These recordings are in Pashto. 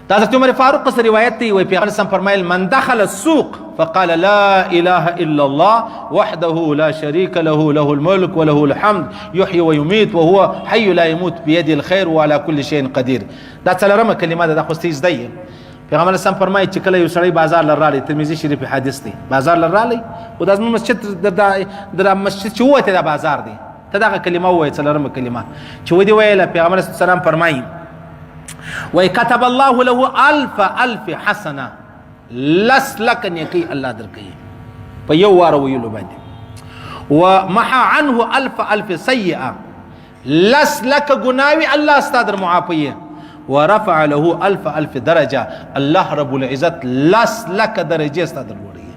دا حضرت عمر فاروق سے روایت تھی. وہی پیغمبر صلی اللہ علیہ وسلم فرمائل من دخل السوق فقال لا اله الا الله وحده لا شريك له له الملك وله الحمد يحيي ويميت وهو حي لا يموت بيده الخير وعلى كل شيء قدير. دا څلورمه کلمه ده. دا خو ستاسو دی. پیغمبر اسلام فرمایي چې کله یو سړی بازار لرالی، ترمذی شریف حدیث دی، بازار لرالی او د مسجد د مسجد چې وته د بازار دی، ته دا کلمه وایي څلورمه کلمه چې ودی ویله. پیغمبر اسلام فرمایي وای كتب الله له ألف حسنه لس لك نیکی الله درکې په یو واره ویلو باندې، ومحى عنه ألف سیئه لس لك گناوی الله ستادر معافیه، ورفع له ألف درجه الله رب العزت لس لك درجه ستادر وړي.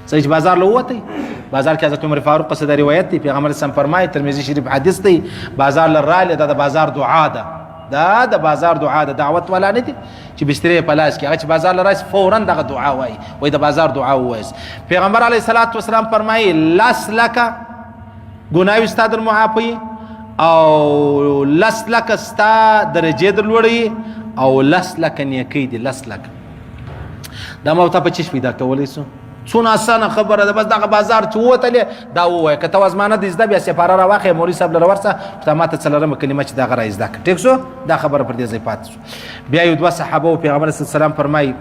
صحیح بازار لوته بازار کې حضرت عمر فاروق سے روایت دی. پیغمبر اسلام فرمایي ترمذی شریف حدیث دی بازار لراله د بازار دعا ده، دا د بازار دعا ده، دعوت ولا نه دي چې بسترې په لاس کې هغه چې بازار لراس فورا دغه دعا وایي، وایي د بازار دعا وایي. پیغمبر علیه الصلاۃ والسلام فرمایي لس لک ګناوي ستا در معافي او لس لک ستا درجه در لوړي او لس لک نیکی دي. لس لک دا ما ته په چش پیدا کولای سو څونه اسانه خبره ده. بس دغه بازار چې وته دا وایي که ته وزمانه دې زده بیا سپاره را واخې مولوي صاحب لره ورسه ته ماته څلورمه کلمه چې دغه را زده ټیک شو. دا خبره پر دې ځای پاتې شو. بیا یو دوه صحابه او پیغمبر صلی الله علیه وسلم فرمایي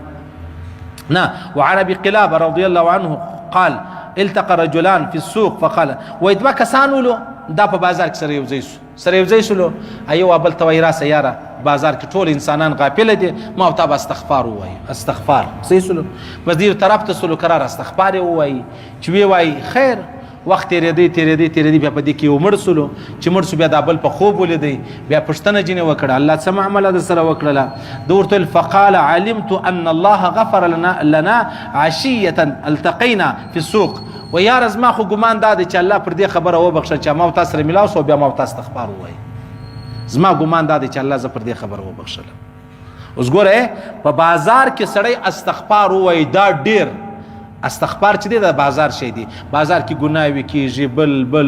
نه وعن ابي قلابه رضي الله عنه قال التقى رجلان في السوق فقال ويدوا كسانولو دا په بازار کې سره یو ځای شو ایو بل توي راسه یاره بازار کې ټول انسانان غافل دي ما ته استغفار وای استغفار صحیح سلو بس دې طرف ته سلو قرار استغفار وای چې وی وای خیر وخت تیرې بیا په دې کې عمر سلو چې مر سو بیا د بل په خوب ولیدي بیا پښتنه جنې وکړه الله سم عمله د سره وکړه دورته فقال علمت ان الله غفر لنا عشيه التقينا في السوق ويا رزما خو ګمان دا چې الله پر دې خبره وبخښه چې ما تاسو سره ملاو سو بیا ما تاسو استغفار وای زما ګمان دا چې الله ز پر دې خبره وبخښله. اوس ګوره په بازار کې سړی استغفار وای دا ډیر استغفار چې دی د بازار شي دی. بازار کې ګناوي کیږي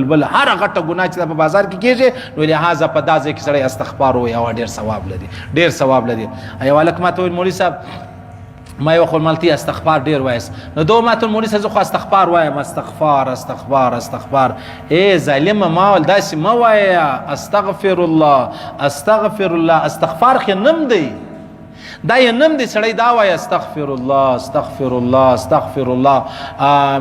بل هر غټه ګناه چې په بازار کې کیږي نو لہذا په دازه کې سړی استغفار وای او ډیر ثواب لري. ایو الک ما ته مولوی صاحب ما یو خپل ملتي استغفار ډیر وایس نو دوه ماته مولوی صاحب خو استغفار وایم استغفار اے ظالم ما ول داسې ما وایا استغفر الله استغفار خو نم دی دا یې نم دی سړی دا وای استغفر الله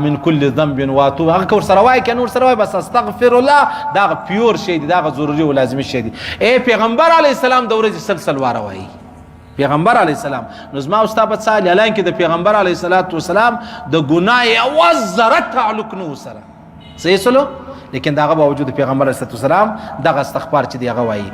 من كل ذنب واتوب هغه ور سره وای کنه ور سره وای بس استغفر الله دا پیور شی دی دا ضروري او لازمي شی دی. اے پیغمبر علی السلام د ورځې سلسل واره وای پیغمبر علی السلام نو زما استاد صالح الان کې د پیغمبر علی السلام د ګناه او ذره تعلق نو سره صحیح سلو لیکن داغه باوجود پیغمبر علی السلام دغه استغفار چې دی هغه وای